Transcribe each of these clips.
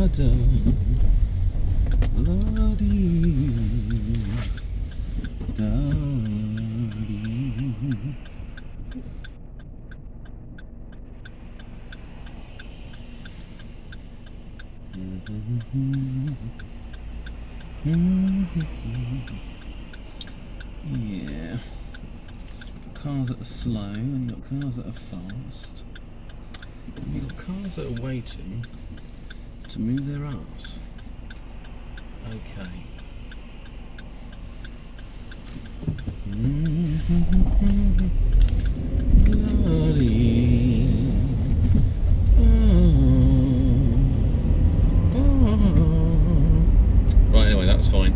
da, la dee, da dee. Yeah. Cars that are slow, and you've got cars that are fast. And you've got cars that are waiting to move their arse. Okay. Right, anyway, that was fine.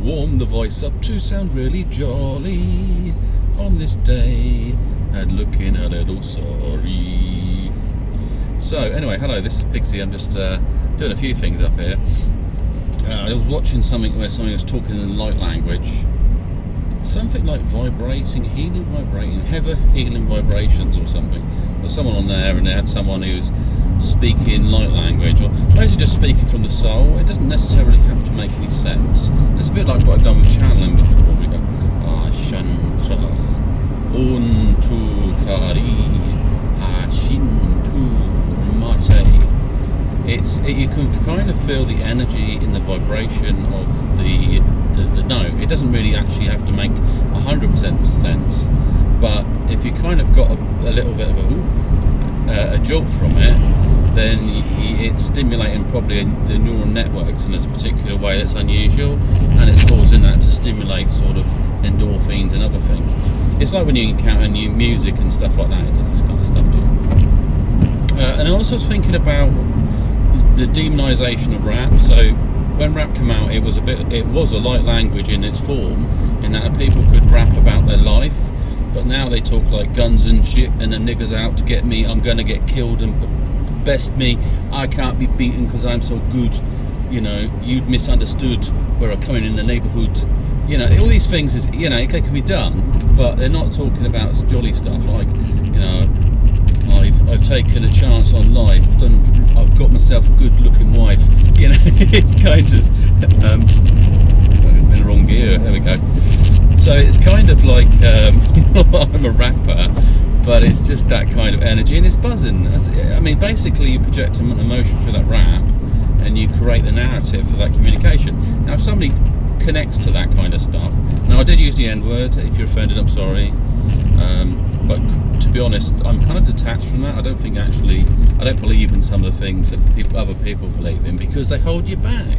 Warm the voice up to sound really jolly on this day and looking a little sorry. So anyway, hello, this is Pixie. I'm just doing a few things up here. I was watching something where somebody was talking in light language, something like vibrating, healing vibrations or something. There was someone on there and they had someone who was speaking light language, or basically just speaking from the soul. It doesn't necessarily have to make any sense. It's a bit like what I've done with channeling before. We go, Shantra Untu Kari Hashintu Mate. You can kind of feel the energy in the vibration of the note. It doesn't really actually have to make 100% sense, but if you kind of got a little bit of a jolt from it, then it's stimulating probably the neural networks in a particular way that's unusual, and it's causing that to stimulate sort of endorphins and other things. It's like when you encounter new music and stuff like that, it does this kind of stuff to you. And I also was thinking about the demonisation of rap. So when rap came out, it was a light language in its form, in that people could rap about their life, but now they talk like guns and shit, and the niggas out to get me, I'm gonna get killed and best me, I can't be beaten because I'm so good, you'd misunderstood where I'm coming in the neighbourhood, all these things is, it can be done, but they're not talking about jolly stuff like, I've taken a chance on life, I've got myself a good looking wife, it's kind of in the wrong gear, there we go. So it's kind of like I'm a rapper, but it's just that kind of energy, and it's buzzing. I mean, basically you project an emotion through that rap and you create the narrative for that communication. Now if somebody connects to that kind of stuff, now I did use the N-word, if you're offended I'm sorry, but to be honest, I'm kind of detached from that. I don't believe in some of the things that other people believe in, because they hold you back.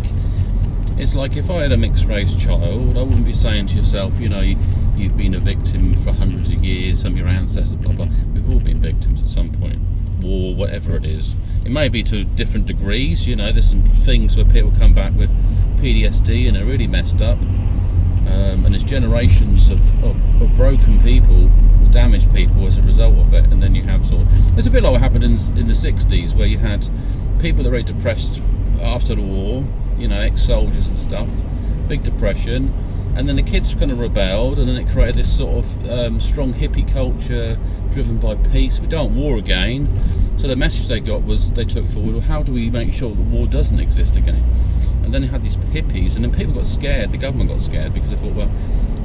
It's like if I had a mixed race child, I wouldn't be saying to yourself, you've been a victim for hundreds of years, some of your ancestors, blah blah. We've all been victims at some point, war, whatever it is. It may be to different degrees. There's some things where people come back with PTSD and are really messed up, and there's generations of broken people, damaged people as a result of it. And then you have it's a bit like what happened in the 60s, where you had people that were very depressed after the war, ex-soldiers and stuff, big depression, and then the kids kind of rebelled, and then it created this sort of strong hippie culture driven by peace. We don't want war again. So the message they got was, they took forward, well, how do we make sure that war doesn't exist again? And then you had these hippies, and then people got scared, the government got scared, because they thought, well,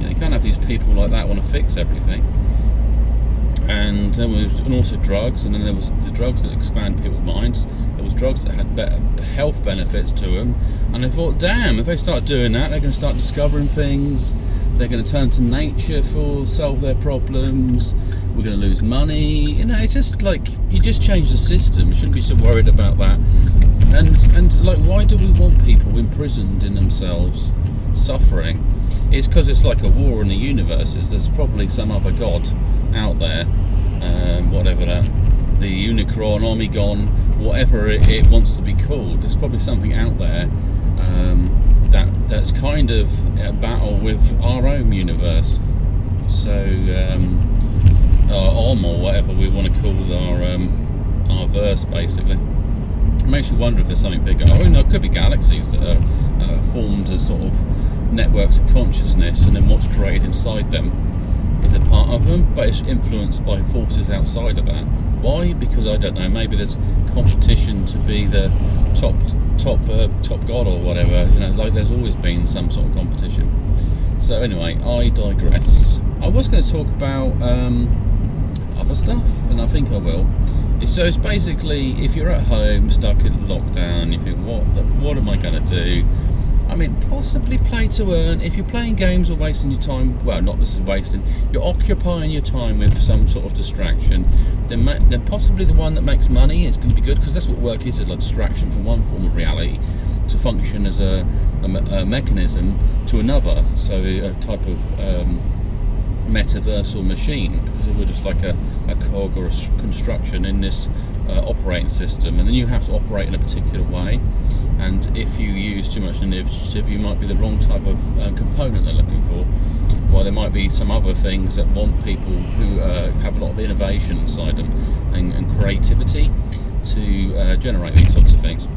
you can't have these people like that want to fix everything. And then and also drugs, and then there was the drugs that expand people's minds. There was drugs that had better health benefits to them, and they thought, damn, if they start doing that, they're going to start discovering things. They're going to turn to nature for solve their problems. We're going to lose money. It's just like, you just change the system. You shouldn't be so worried about that. And like, why do we want people imprisoned in themselves, suffering? It's because it's like a war in the universe. There's probably some other god out there, whatever that, the Unicron, Omegon, whatever it wants to be called. There's probably something out there that's kind of at battle with our own universe. So Om, or whatever we want to call our verse, basically. It makes you wonder if there's something bigger. It could be galaxies that are formed as sort of networks of consciousness, and then what's created inside them. is a part of them, but it's influenced by forces outside of that. Why? Because I don't know. Maybe there's competition to be the top god or whatever. You know, like there's always been some sort of competition. So anyway, I digress. I was going to talk about other stuff, and I think I will. So it's basically, if you're at home stuck in lockdown, you think, what am I going to do? I mean, possibly play to earn. If you're playing games or wasting your time, well, not this is wasting, you're occupying your time with some sort of distraction, then possibly the one that makes money is going to be good, because that's what work is, it's like distraction from one form of reality to function as a mechanism to another, so a type of metaversal machine, because we're just like a cog or a construction in this operating system, and then you have to operate in a particular way, and if you use too much initiative, you might be the wrong type of component they're looking for, while there might be some other things that want people who have a lot of innovation inside them and creativity to generate these sorts of things.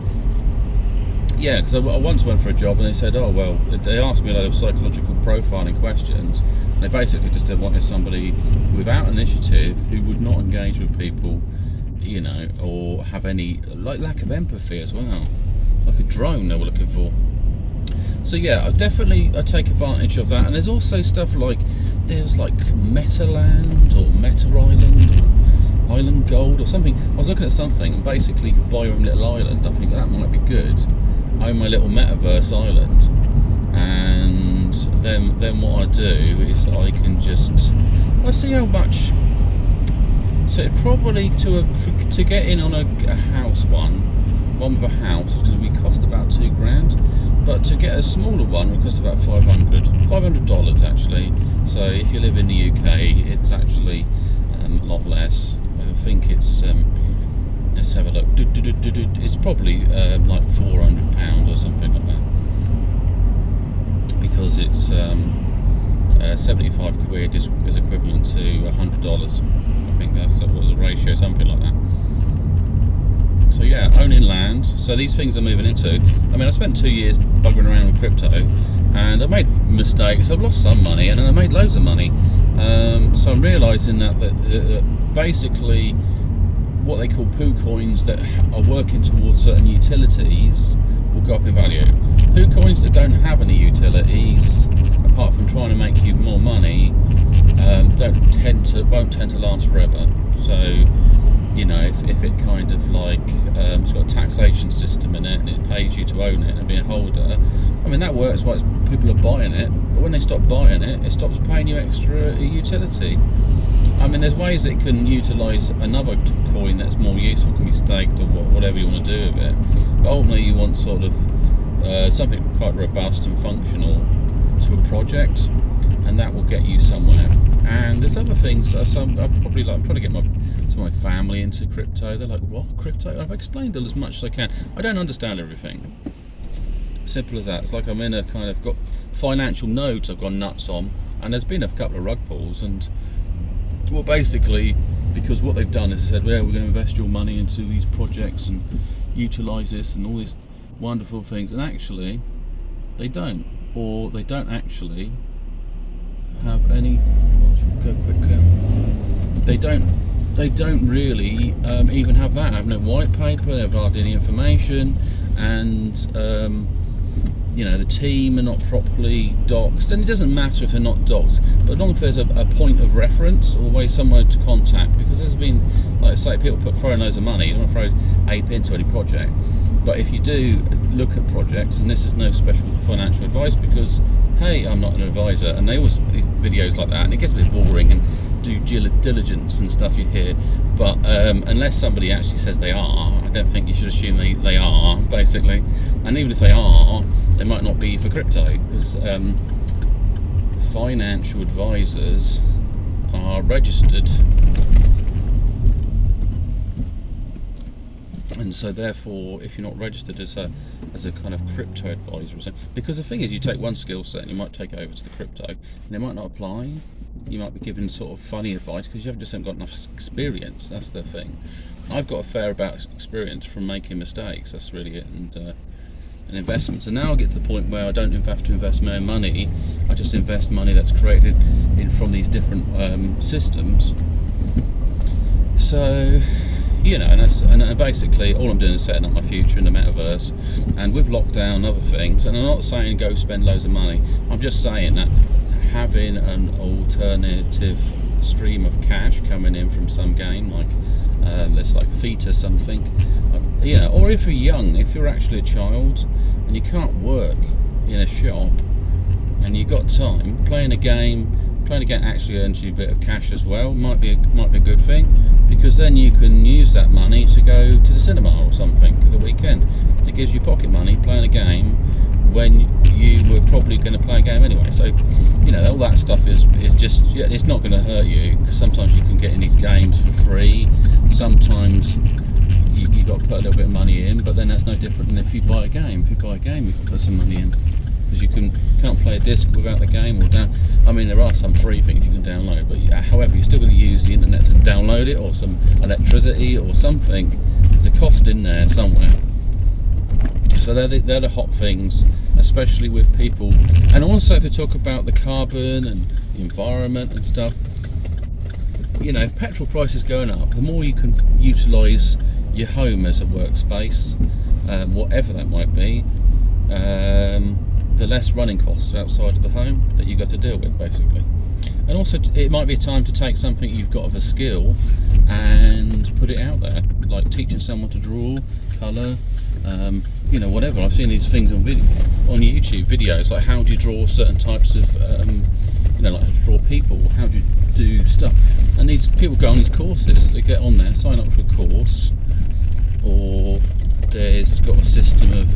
Yeah, because I once went for a job and they said, oh well, they asked me a lot of psychological profiling questions, and they basically just wanted somebody without initiative who would not engage with people, you know, or have any lack of empathy as well, like a drone they were looking for. So yeah, I take advantage of that. And there's also stuff like, there's like Metaland or Meta Island or Island Gold or something. I was looking at something and basically you could buy your own little island. I think that might be good. I own my little metaverse island, and then what I do is I can just, I see how much. So it probably to get in on a house one with a house is going to be cost about $2,000, but to get a smaller one will cost about $500 actually. So if you live in the UK, it's actually a lot less. I think it's let's have a look. It's probably like £400 or something like that, because it's 75 quid is equivalent to $100. I think that's what was a ratio, something like that. So yeah, owning land. So these things I'm moving into. I mean, I spent 2 years buggering around with crypto, and I made mistakes. I've lost some money, and then I made loads of money. So I'm realising that basically what they call poo coins that are working towards certain utilities will go up in value. Poo coins that don't have any utilities, apart from trying to make you more money, won't tend to last forever. So, you know, if it kind of like it's got a taxation system in it and it pays you to own it and be a holder, I mean that works while people are buying it, but when they stop buying it, it stops paying you extra utility. I mean, there's ways it can utilise another coin that's more useful, can be staked or whatever you want to do with it. But ultimately, you want sort of something quite robust and functional to a project, and that will get you somewhere. And there's other things. I'm trying to get my family into crypto. They're like, what, crypto? I've explained it as much as I can. I don't understand everything. Simple as that. It's like I'm in a kind of got financial nodes I've gone nuts on, and there's been a couple of rug pulls, and well, basically, because what they've done is they said, well, we're going to invest your money into these projects and utilise this and all these wonderful things, and actually they don't, or they don't actually have any. Go quicker. They don't really even have that. Have no white paper. They have hardly any information, and you know, the team are not properly doxed, and it doesn't matter if they're not doxed, but as long as there's a point of reference or a way somewhere to contact, because there's been, like I say, people throwing loads of money. You don't want to throw ape into any project, but if you do look at projects, and this is no special financial advice, because hey, I'm not an advisor, and they always do videos like that, and it gets a bit boring and do diligence and stuff you hear, but unless somebody actually says they are, I don't think you should assume they are, basically. And even if they are, they might not be for crypto, because financial advisors are registered, and so therefore, if you're not registered as a kind of crypto advisor or something, because the thing is, you take one skill set and you might take it over to the crypto, and it might not apply. You might be given sort of funny advice because you haven't got enough experience. That's the thing. I've got a fair amount of experience from making mistakes. That's really it. And and investments. And now I get to the point where I don't have to invest my own money. I just invest money that's created from these different systems. So, you know, and basically all I'm doing is setting up my future in the metaverse. And with lockdown and other things, and I'm not saying go spend loads of money, I'm just saying that having an alternative stream of cash coming in from some game, like let's like Theta something, you know, or if you're young, if you're actually a child and you can't work in a shop and you've got time, playing a game actually earns you a bit of cash as well. Might be a good thing, because then you can use that money to go to the cinema or something at the weekend. It gives you pocket money playing a game when you were probably going to play a game anyway. So, you know, all that stuff is just, yeah, it's not going to hurt you, because sometimes you can get in these games for free. Sometimes you got to put a little bit of money in, but then that's no different than if you buy a game. If you buy a game, you can put some money in, because you can't play a disc without the game. Or I mean, there are some free things you can download, but however, you're still going to use the internet to download it, or some electricity or something. There's a cost in there somewhere. So they're the hot things, especially with people. And also to talk about the carbon and the environment and stuff. You know, if petrol prices going up, the more you can utilise your home as a workspace, whatever that might be, the less running costs outside of the home that you've got to deal with, basically. And also, it might be a time to take something you've got of a skill and put it out there, like teaching someone to draw, colour, you know, whatever. I've seen these things on YouTube videos, like how do you draw certain types of, you know, like how to draw people, how do you do stuff. And these people go on these courses, they get on there, sign up for a course, or there's got a system of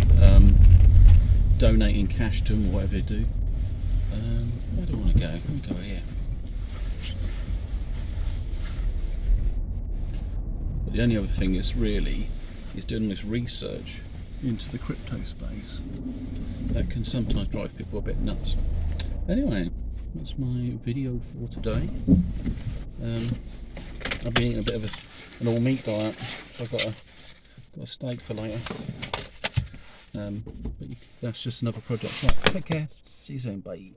donating cash to them, or whatever they do. Where do I want to go? I'm going to go here. But the only other thing is doing this research into the crypto space. That can sometimes drive people a bit nuts. Anyway, that's my video for today. I've been eating a bit of an all meat diet, so I've got a steak for later. But that's just another project. Right, take care. See you soon. Bye.